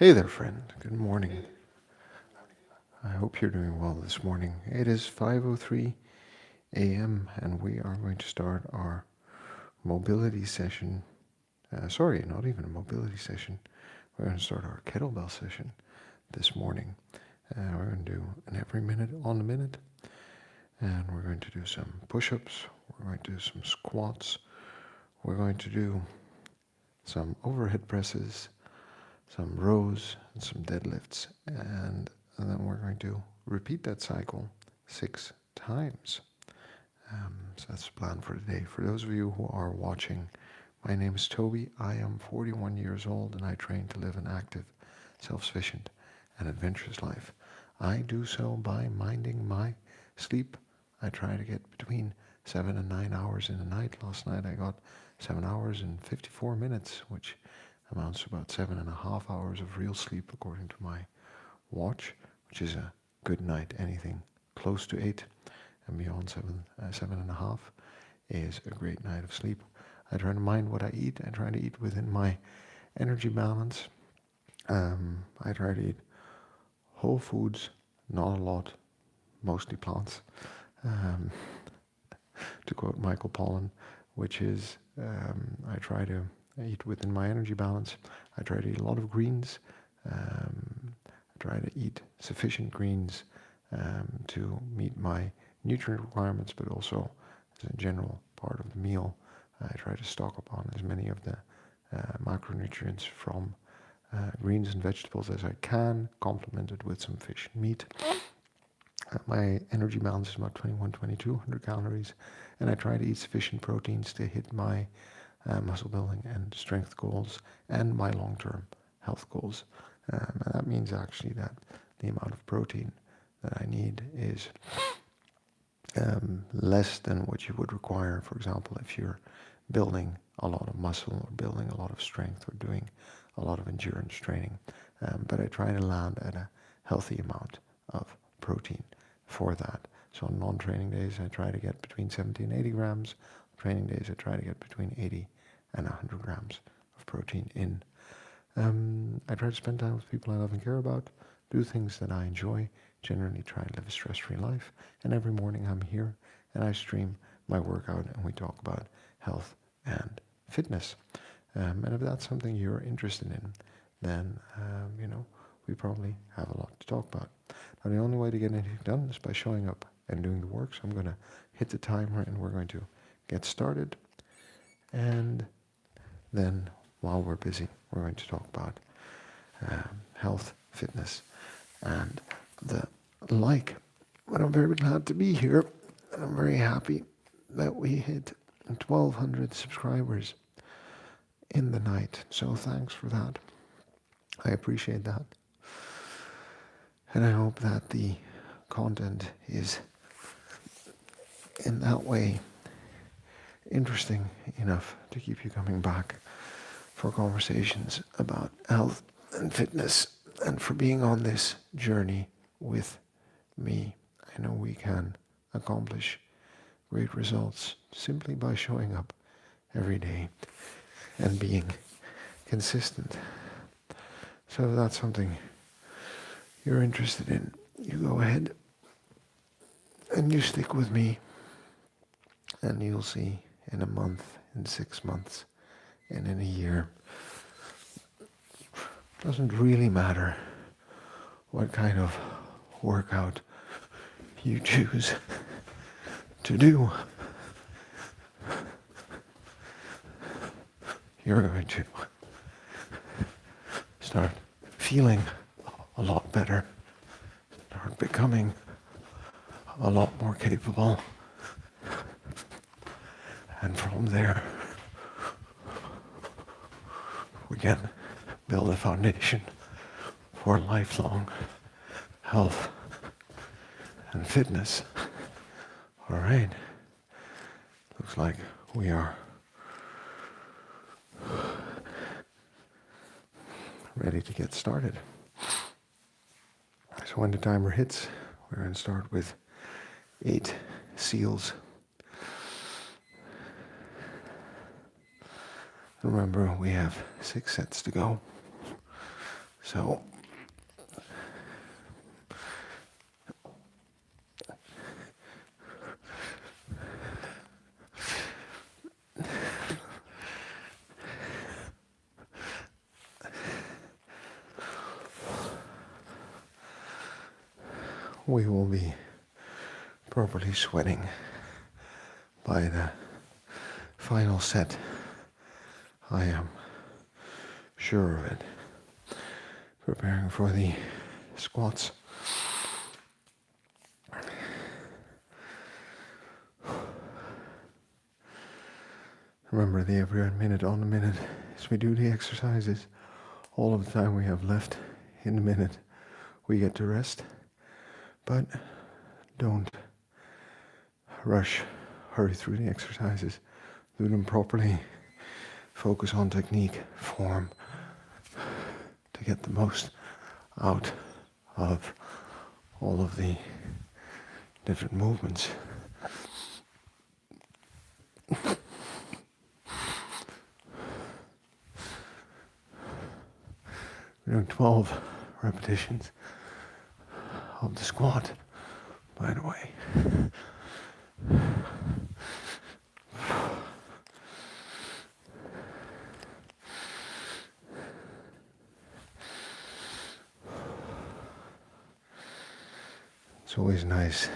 Hey there, friend. Good morning. I hope you're doing well this morning. It is 5:03 a.m. and we are going to start our mobility session. Sorry, not even a mobility session. We're going to start our kettlebell session this morning. We're going to do an every minute on the minute, and we're going to do some push-ups. We're going to do some squats. We're going to do some overhead presses, some rows, and some deadlifts, and then we're going to repeat that cycle 6 times. So that's the plan for today. For those of you who are watching, my name is Toby. I am 41 years old and I train to live an active, self-sufficient, and adventurous life. I do so by minding my sleep. I try to get between 7 and 9 hours in a night. Last night I got 7 hours and 54 minutes, which amounts to about 7.5 hours of real sleep according to my watch, which is a good night. Anything close to 8 and beyond 7.5 is a great night of sleep. I try to mind what I eat. I try to eat within my energy balance. I try to eat whole foods, not a lot, mostly plants. Um, to quote Michael Pollan, which is I try to eat within my energy balance. I try to eat a lot of greens. I try to eat sufficient greens to meet my nutrient requirements, but also as a general part of the meal, I try to stock up on as many of the macronutrients from greens and vegetables as I can, complemented with some fish and meat. My energy balance is about 2,200 calories, and I try to eat sufficient proteins to hit my muscle building and strength goals and my long-term health goals. And that means actually that the amount of protein that I need is less than what you would require, for example, if you're building a lot of muscle or building a lot of strength or doing a lot of endurance training. But I try to land at a healthy amount of protein for that. So on non-training days, I try to get between 70 and 80 grams. Training days, I try to get between 80 and 100 grams of protein in. I try to spend time with people I love and care about, do things that I enjoy, generally try and live a stress-free life. And every morning I'm here and I stream my workout and we talk about health and fitness. And if that's something you're interested in, then, we probably have a lot to talk about. Now, the only way to get anything done is by showing up and doing the work. So I'm going to hit the timer and we're going to get started. And then while we're busy, we're going to talk about health, fitness, and the like. But I'm very glad to be here. I'm very happy that we hit 1,200 subscribers in the night. So thanks for that. I appreciate that. And I hope that the content is in that way interesting enough to keep you coming back for conversations about health and fitness and for being on this journey with me. I know we can accomplish great results simply by showing up every day and being consistent. So if that's something you're interested in, you go ahead and you stick with me, and you'll see in a month, in 6 months, and in a year. Doesn't really matter what kind of workout you choose to do. You're going to start feeling a lot better, start becoming a lot more capable, and from there we can build a foundation for lifelong health and fitness. All right, looks like we are ready to get started. So when the timer hits, we're going to start with 8 seals. Remember, we have 6 sets to go. So we will be properly sweating by the final set. I am sure of it. Preparing for the squats. Remember the every minute on the minute as we do the exercises. All of the time we have left in the minute we get to rest. But don't rush, hurry through the exercises. Do them properly. Focus on technique, form, to get the most out of all of the different movements. We're doing 12 repetitions of the squat, by the way. It's always nice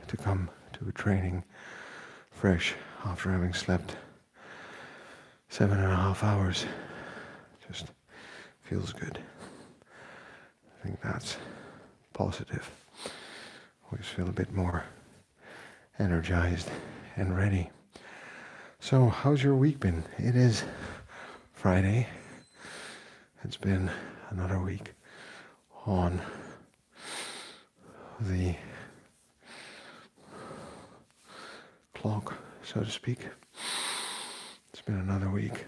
to come to a training fresh after having slept 7.5 hours. Just feels good. I think that's positive. Always feel a bit more energized and ready. So, how's your week been? It is Friday. It's been another week on the clock, so to speak. It's been another week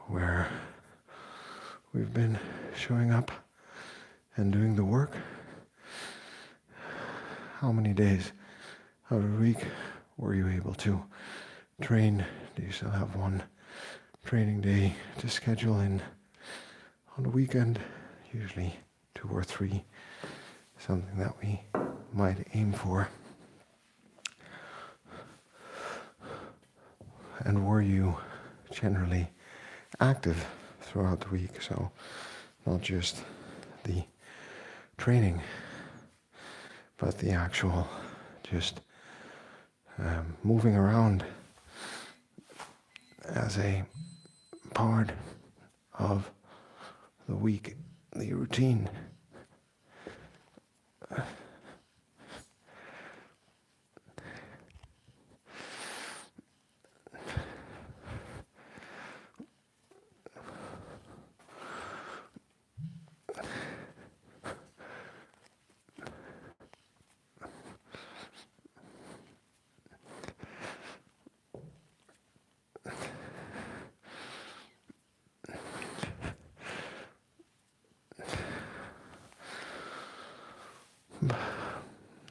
where we've been showing up and doing the work. How many days out of the week were you able to train? Do you still have one training day to schedule in on the weekend? Usually 2 or 3, something that we might aim for. And were you generally active throughout the week? So not just the training, but the actual just moving around as a part of the week, the routine.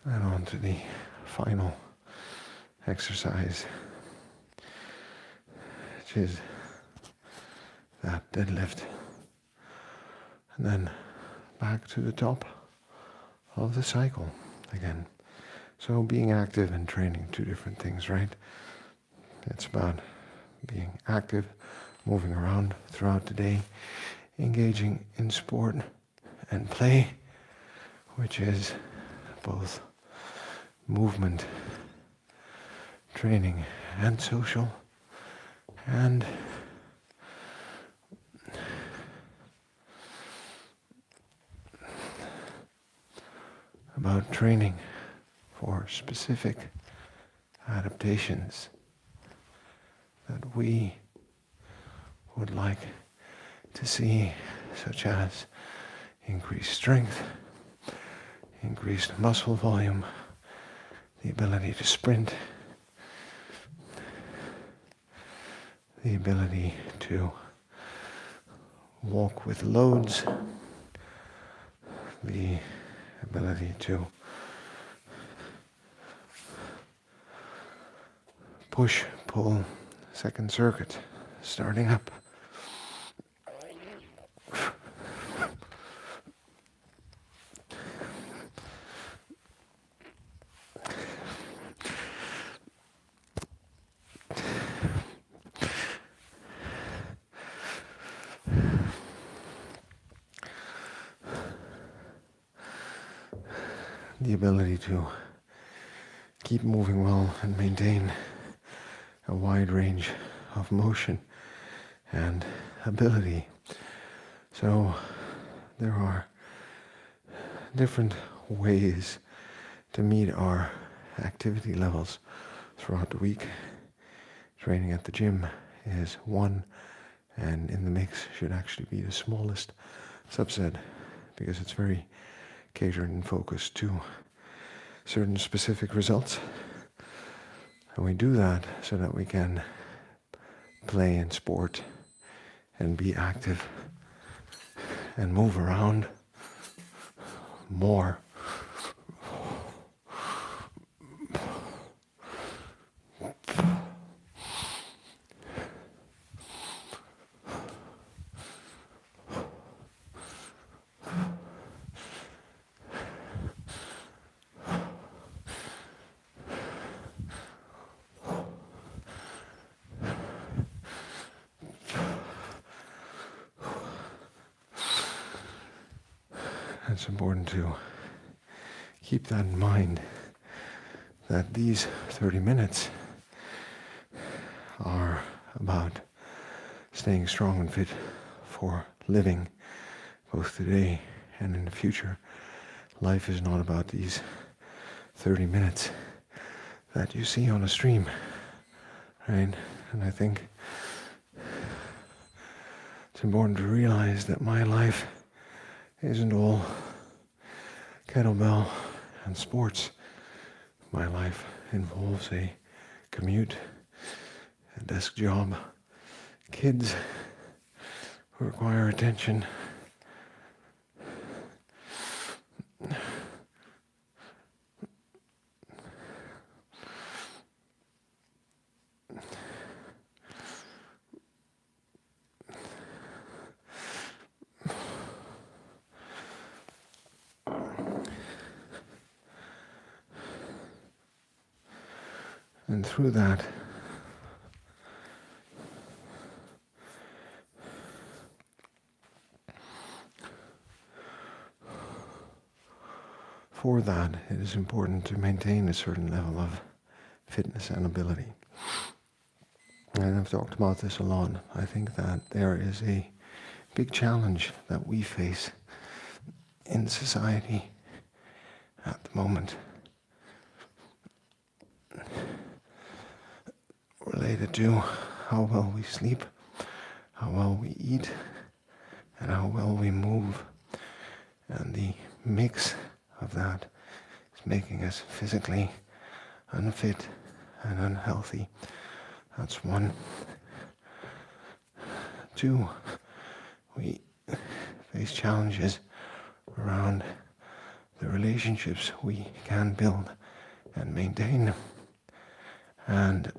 And on to the final exercise, which is that deadlift. And then back to the top of the cycle again. So being active and training, 2 different things, right? It's about being active, moving around throughout the day, engaging in sport and play, which is both movement, training, and social, and about training for specific adaptations that we would like to see, such as increased strength, increased muscle volume, the ability to sprint, the ability to walk with loads, the ability to push, pull, second circuit, starting up. the ability to keep moving well and maintain a wide range of motion and ability. So there are different ways to meet our activity levels throughout the week. Training at the gym is one, and in the mix should actually be the smallest subset because it's very catered and focused to certain specific results. And we do that so that we can play in sport and be active and move around more. It's important to keep that in mind, that these 30 minutes are about staying strong and fit for living both today and in the future. Life is not about these 30 minutes that you see on a stream, right? And I think it's important to realize that my life isn't all kettlebell and sports. My life involves a commute, a desk job, kids who require attention, and through that, for that, it is important to maintain a certain level of fitness and ability. And I've talked about this a lot. I think that there is a big challenge that we face in society at the moment related to how well we sleep, how well we eat, and how well we move. And the mix of that is making us physically unfit and unhealthy. That's one. Two, we face challenges around the relationships we can build and maintain. And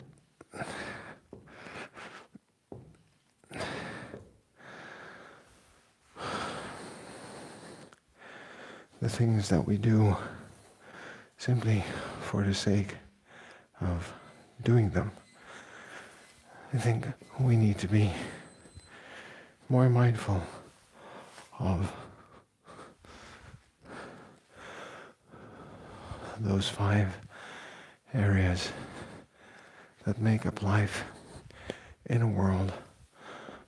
the things that we do simply for the sake of doing them. I think we need to be more mindful of those 5 areas that make up life in a world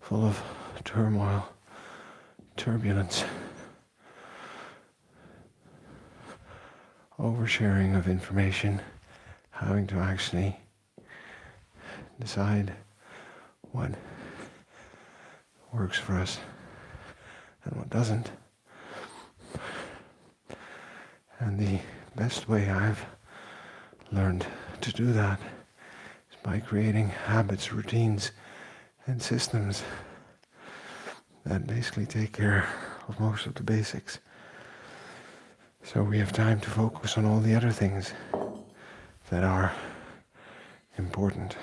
full of turmoil, turbulence, oversharing of information, having to actually decide what works for us and what doesn't. And the best way I've learned to do that is by creating habits, routines, and systems that basically take care of most of the basics. So we have time to focus on all the other things that are important.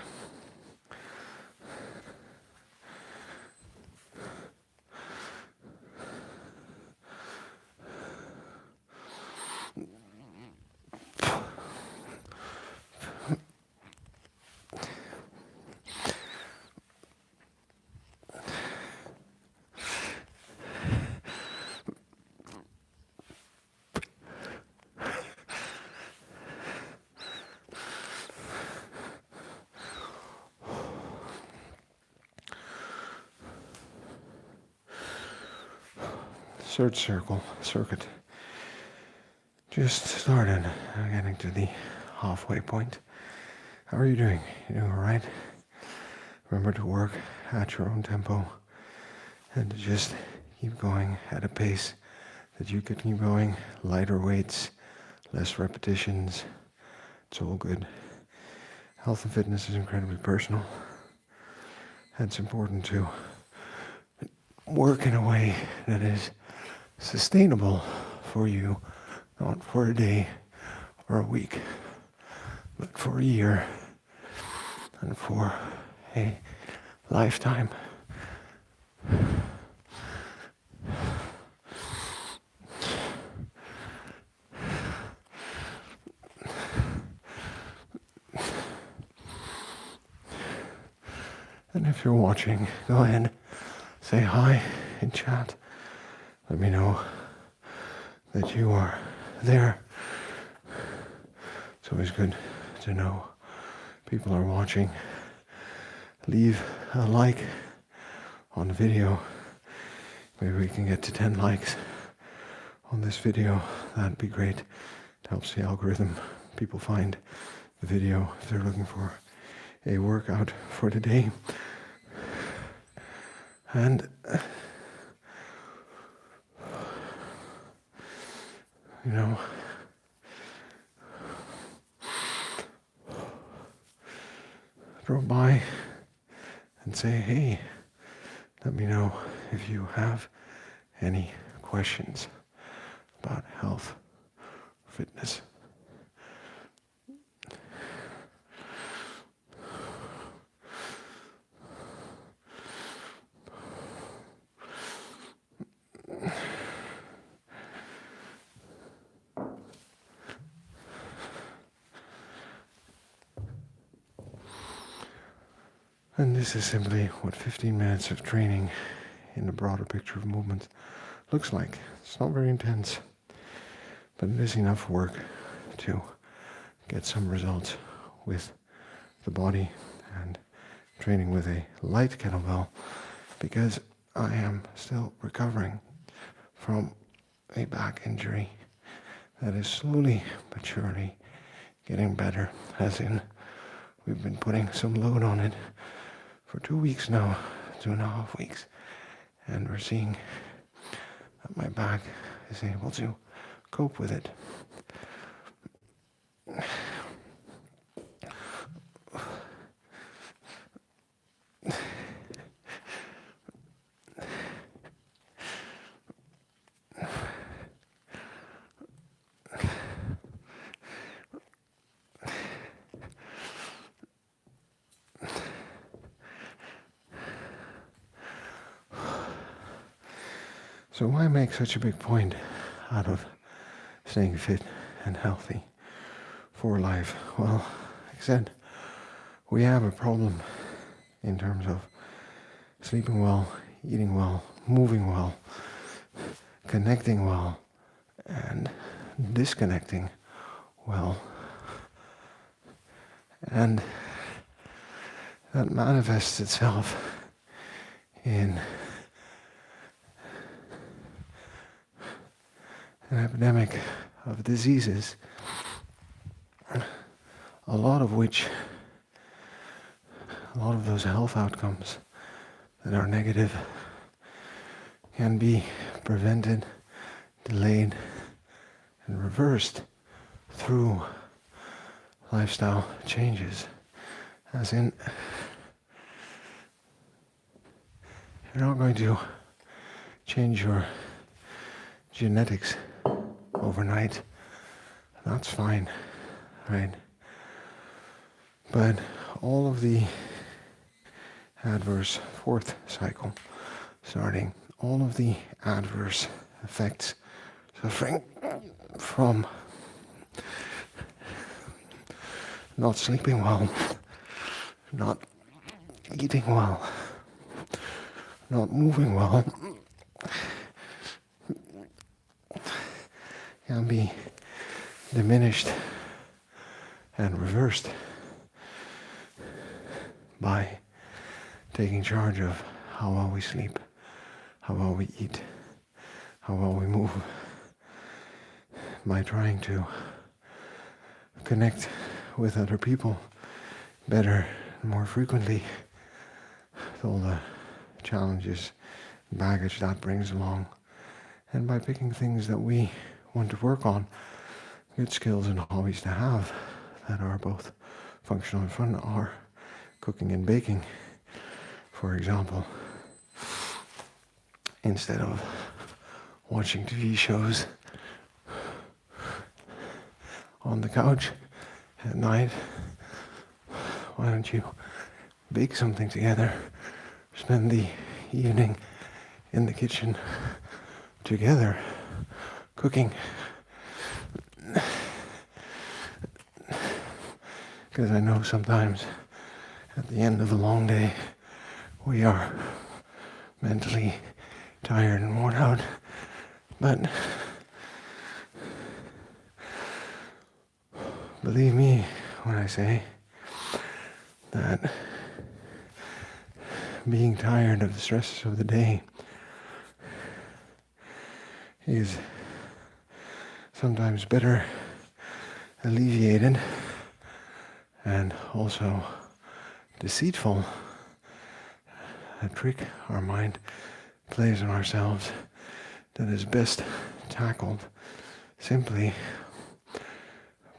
circuit. Just started getting to the halfway point. How are you doing? You doing all right? Remember to work at your own tempo and to just keep going at a pace that you can keep going. Lighter weights, less repetitions. It's all good. Health and fitness is incredibly personal. And it's important to work in a way that is sustainable for you, not for a day or a week, but for a year and for a lifetime. And if you're watching, go ahead, say hi in chat. Let me know that you are there. It's always good to know people are watching. Leave a like on the video. Maybe we can get to 10 likes on this video. That'd be great. It helps the algorithm. People find the video if they're looking for a workout for the day. And you know, drop by and say, hey, let me know if you have any questions about health, fitness. And this is simply what 15 minutes of training in the broader picture of movement looks like. It's not very intense, but it is enough work to get some results with the body and training with a light kettlebell, because I am still recovering from a back injury that is slowly but surely getting better, as in we've been putting some load on it for 2 weeks now, 2.5 weeks, and we're seeing that my back is able to cope with it. So why make such a big point out of staying fit and healthy for life? Well, like I said, we have a problem in terms of sleeping well, eating well, moving well, connecting well, and disconnecting well. And that manifests itself in an epidemic of diseases, a lot of those health outcomes that are negative can be prevented, delayed, and reversed through lifestyle changes. As in, you're not going to change your genetics overnight. That's fine, right? But all of the adverse fourth cycle starting, all of the adverse effects suffering from not sleeping well, not eating well, not moving well, can be diminished and reversed by taking charge of how well we sleep, how well we eat, how well we move by trying to connect with other people better and more frequently, with all the challenges, baggage that brings along, and by picking things that we want to work on, good skills and hobbies to have that are both functional and fun are cooking and baking, for example. Instead of watching TV shows on the couch at night, why don't you bake something together, spend the evening in the kitchen together, cooking. Because I know sometimes at the end of a long day, we are mentally tired and worn out, but believe me when I say that being tired of the stresses of the day is sometimes better alleviated and also deceitful. A trick our mind plays on ourselves that is best tackled simply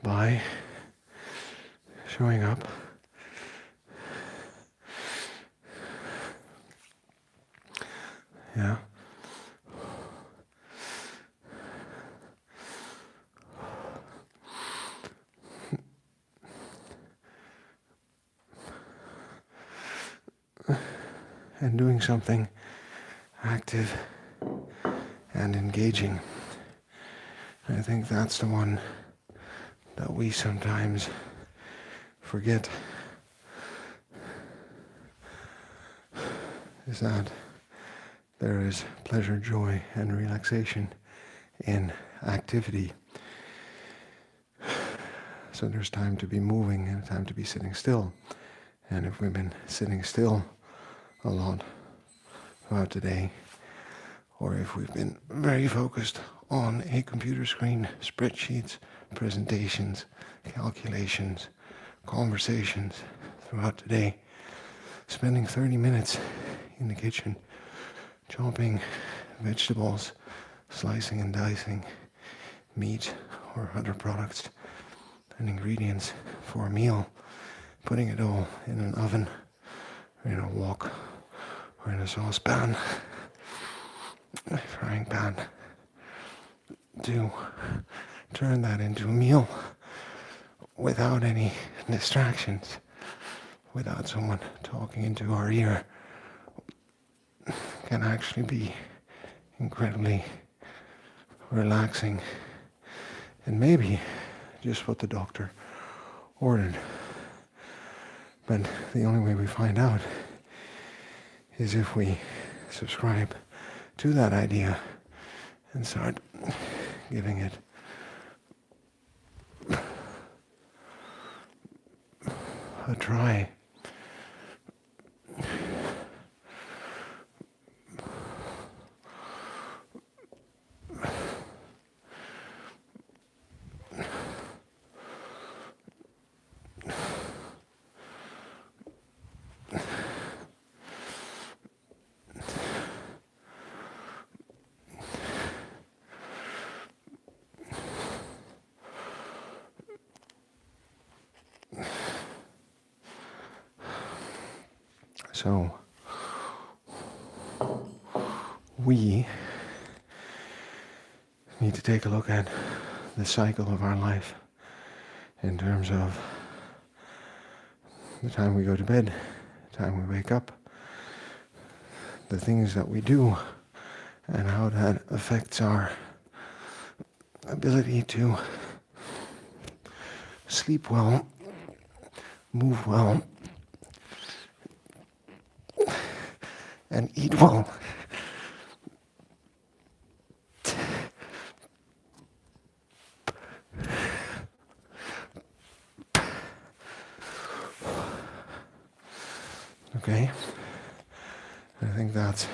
by showing up and doing something active and engaging. I think that's the one that we sometimes forget, is that there is pleasure, joy, and relaxation in activity. So there's time to be moving and time to be sitting still. And if we've been sitting still a lot throughout the day, or if we've been very focused on a computer screen, spreadsheets, presentations, calculations, conversations throughout the day, spending 30 minutes in the kitchen chopping vegetables, slicing and dicing meat or other products and ingredients for a meal, putting it all in an oven or in a wok or in a saucepan, a frying pan, to turn that into a meal without any distractions, without someone talking into our ear, can actually be incredibly relaxing and maybe just what the doctor ordered. But the only way we find out is if we subscribe to that idea and start giving it a try. So, we need to take a look at the cycle of our life in terms of the time we go to bed, the time we wake up, the things that we do, and how that affects our ability to sleep well, move well, and eat well. Okay? I think that's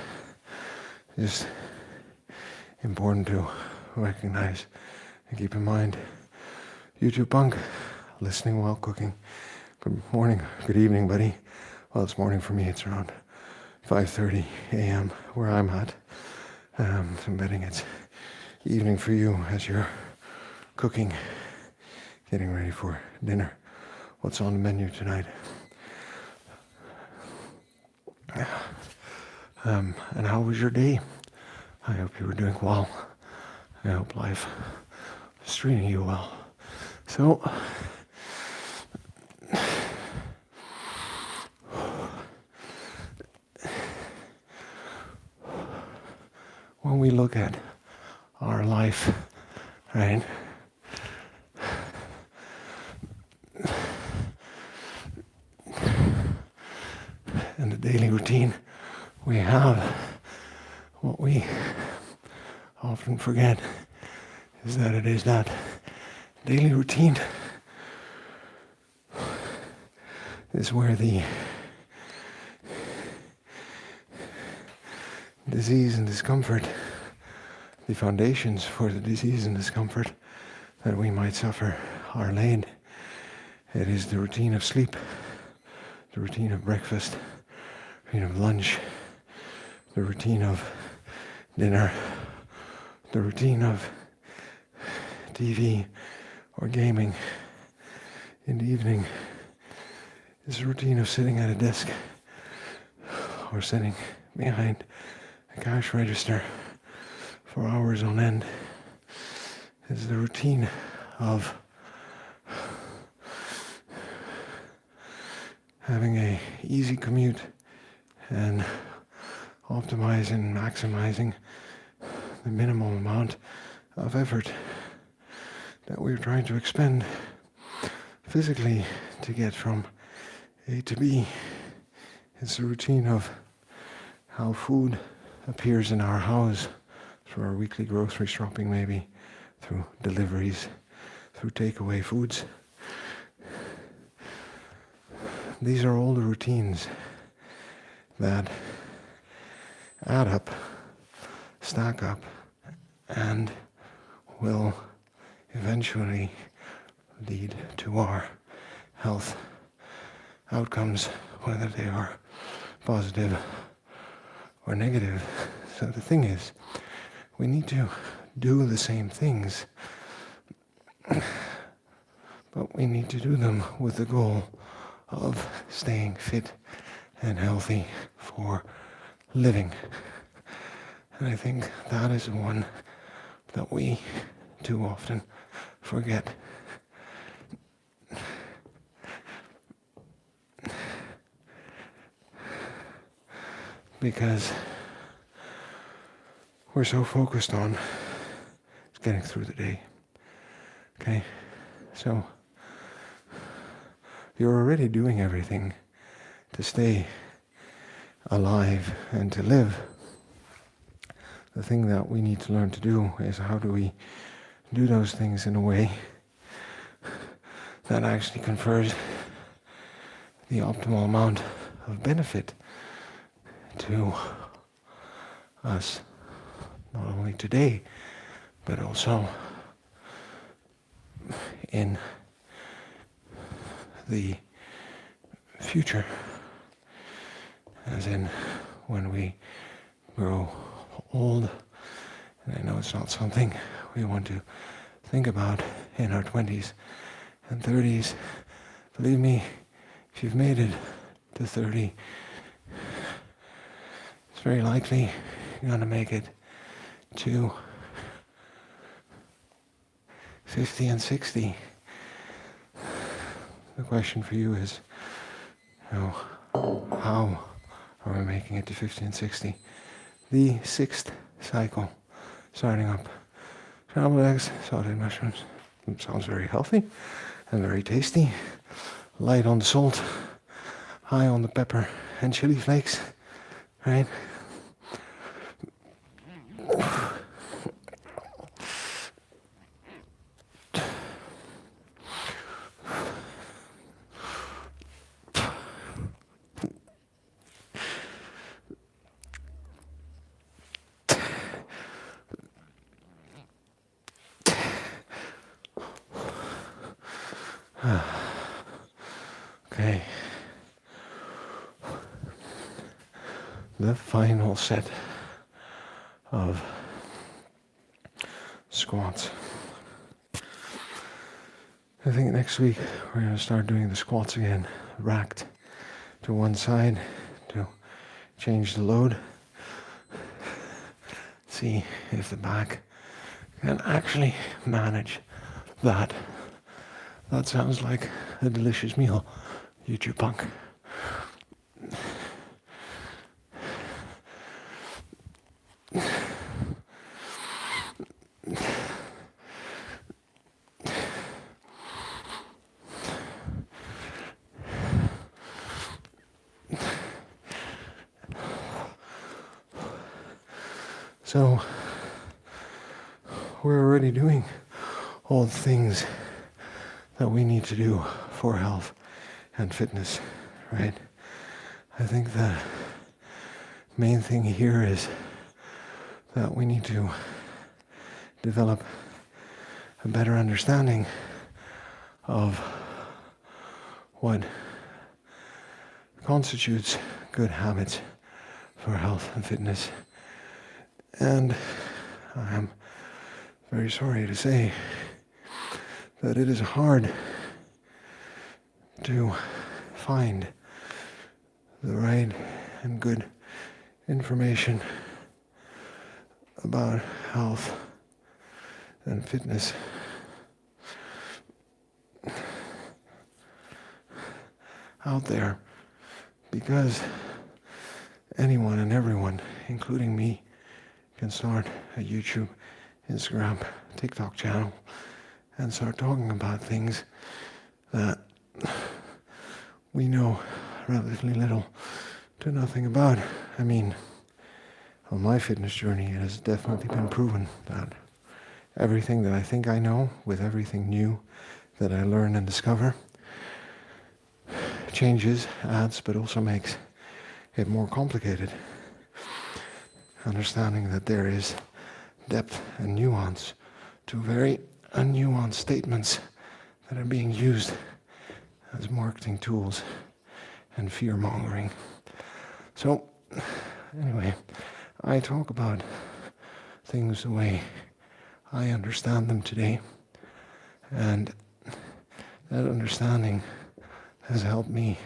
just important to recognize and keep in mind. YouTube punk, listening while cooking. Good morning, good evening, buddy. Well, it's morning for me. It's around 5:30 a.m. where I'm at. I'm betting it's evening for you as you're cooking, getting ready for dinner. What's on the menu tonight? And how was your day? I hope you were doing well. I hope life is treating you well. So, when we look at our life, right, and the daily routine we have, what we often forget is that it is that daily routine is where the disease and discomfort, the foundations for the disease and discomfort that we might suffer are laid. It is the routine of sleep, the routine of breakfast, the routine of lunch, the routine of dinner, the routine of TV or gaming in the evening. It's a routine of sitting at a desk or sitting behind a cash register for hours on end. It's the routine of having a easy commute and optimizing, maximizing the minimum amount of effort that we're trying to expend physically to get from A to B. It's a routine of how food appears in our house through our weekly grocery shopping, maybe through deliveries, through takeaway foods. These are all the routines that add up, stack up, and will eventually lead to our health outcomes, whether they are positive or negative. So the thing is, we need to do the same things, but we need to do them with the goal of staying fit and healthy for living. And I think that is one that we too often forget. Because we're so focused on getting through the day. Okay? So you're already doing everything to stay alive and to live. The thing that we need to learn to do is how do we do those things in a way that actually confers the optimal amount of benefit to us, not only today, but also in the future, as in when we grow old. And I know it's not something we want to think about in our 20s and 30s. Believe me, if you've made it to 30, it's very likely you're going to make it to 50 and 60. The question for you is, how are we making it to 50 and 60? The sixth cycle, starting up scrambled eggs, sauteed mushrooms. It sounds very healthy and very tasty. Light on the salt, high on the pepper and chili flakes, right? Okay. The final set of squats. I think next week we're going to start doing the squats again, racked to one side to change the load. See if the back can actually manage that. That sounds like a delicious meal, YouTube punk. So we're already doing all the things that we need to do for health and fitness, right? I think the main thing here is that we need to develop a better understanding of what constitutes good habits for health and fitness. And I am very sorry to say that it is hard to find the right and good information about health and fitness out there, because anyone and everyone, including me, can start a YouTube, Instagram, TikTok channel and start talking about things that we know relatively little to nothing about. I mean, on my fitness journey, it has definitely been proven that everything that I think I know, with everything new that I learn and discover, changes, adds, but also makes it more complicated. Understanding that there is depth and nuance to very unnuanced statements that are being used as marketing tools and fear-mongering. So, anyway, I talk about things the way I understand them today, and that understanding has helped me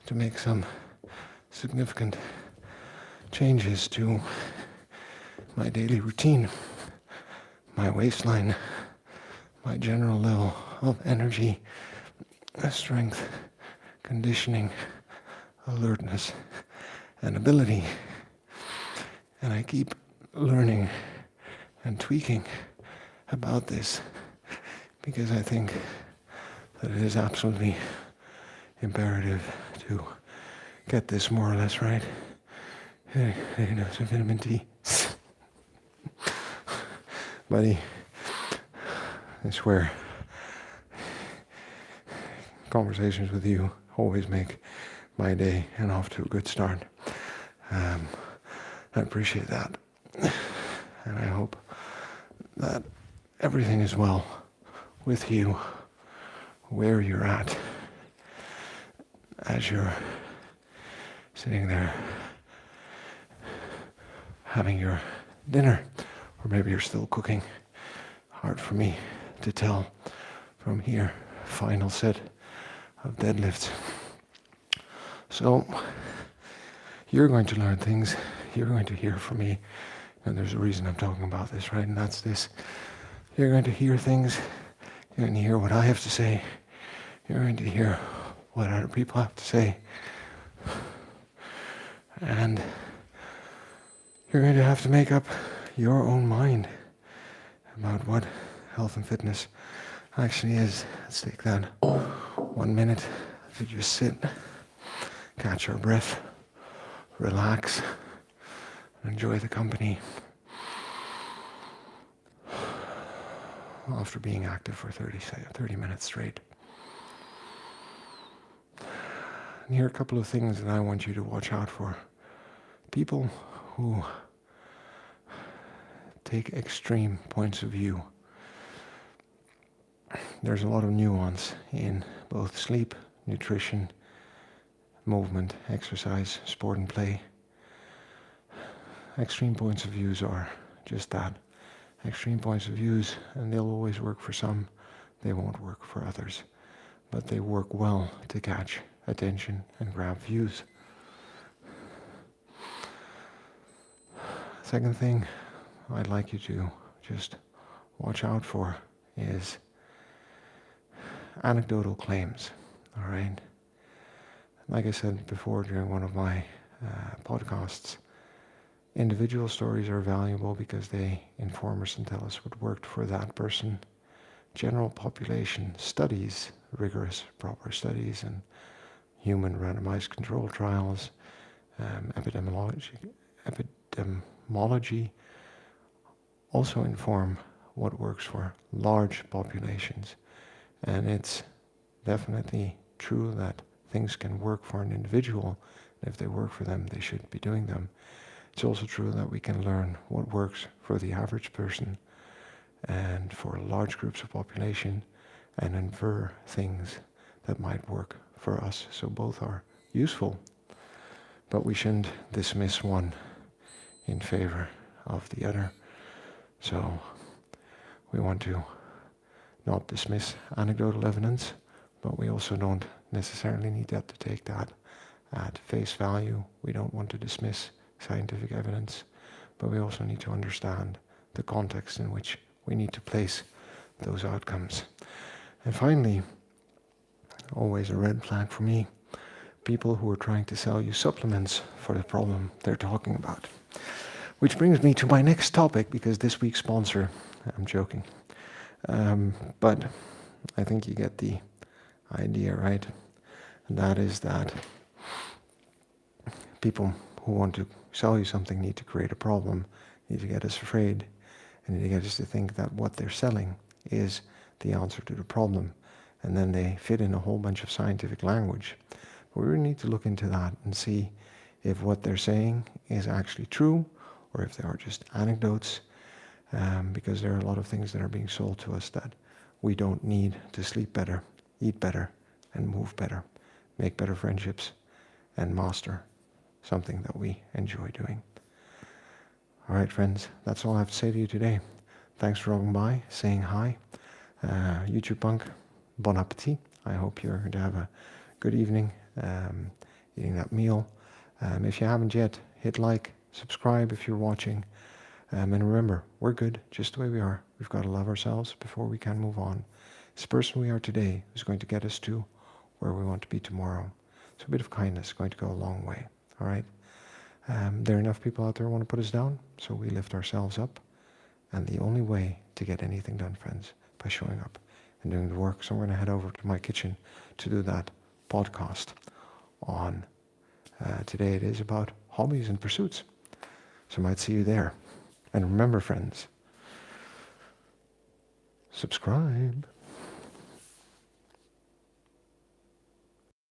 to make some significant changes to my daily routine, my waistline, my general level of energy, strength, conditioning, alertness, and ability. And I keep learning and tweaking about this because I think that it is absolutely imperative to get this more or less right. Hey, some vitamin D. Buddy, I swear, conversations with you always make my day and off to a good start. I appreciate that. And I hope that everything is well with you, where you're at, as you're sitting there having your dinner, or maybe you're still cooking. Hard for me to tell from here. Final set of deadlifts. So you're going to learn things. You're going to hear from me, and there's a reason I'm talking about this, right? And that's this. You're going to hear things. You're going to hear what I have to say. You're going to hear what other people have to say. And you're going to have to make up your own mind about what health and fitness actually is. Let's take that 1 minute to just sit, catch our breath, relax, enjoy the company after being active for 30 minutes straight. And here are a couple of things that I want you to watch out for. People who take extreme points of view there's a lot of nuance in both sleep, nutrition, movement, exercise, sport and play. Extreme points of views are just that. Extreme points of views, and they'll always work for some, they won't work for others. But they work well to catch attention and grab views. Second thing I'd like you to just watch out for is anecdotal claims, all right? Like I said before during one of my podcasts, individual stories are valuable because they inform us and tell us what worked for that person. General population studies, rigorous, proper studies, and human randomized control trials, epidemiology also inform what works for large populations. And it's definitely true that things can work for an individual. If they work for them, they should be doing them. It's also true that we can learn what works for the average person and for large groups of population and infer things that might work for us. So both are useful, but we shouldn't dismiss one in favor of the other. So we want to not dismiss anecdotal evidence, but we also don't necessarily need to take that at face value. We don't want to dismiss scientific evidence, but we also need to understand the context in which we need to place those outcomes. And finally, always a red flag for me, people who are trying to sell you supplements for the problem they're talking about. Which brings me to my next topic, because this week's sponsor, I'm joking, but I think you get the idea, right? And that is that people who want to sell you something need to create a problem, need to get us afraid, and need to get us to think that what they're selling is the answer to the problem. And then they fit in a whole bunch of scientific language. But we really need to look into that and see if what they're saying is actually true, or if they are just anecdotes, because there are a lot of things that are being sold to us that we don't need to sleep better, eat better, and move better, make better friendships, and master something that we enjoy doing. All right, friends, that's all I have to say to you today. Thanks for dropping by, saying hi. YouTube Punk, bon appetit. I hope you're going to have a good evening eating that meal. If you haven't yet, hit like, subscribe if you're watching. And remember, we're good just the way we are. We've got to love ourselves before we can move on. This person we are today is going to get us to where we want to be tomorrow. So a bit of kindness is going to go a long way. All right? There are enough people out there who want to put us down, so we lift ourselves up. And the only way to get anything done, friends, by showing up and doing the work. So I'm going to head over to my kitchen to do that podcast on, today it is about hobbies and pursuits. So I might see you there. And remember, friends, subscribe.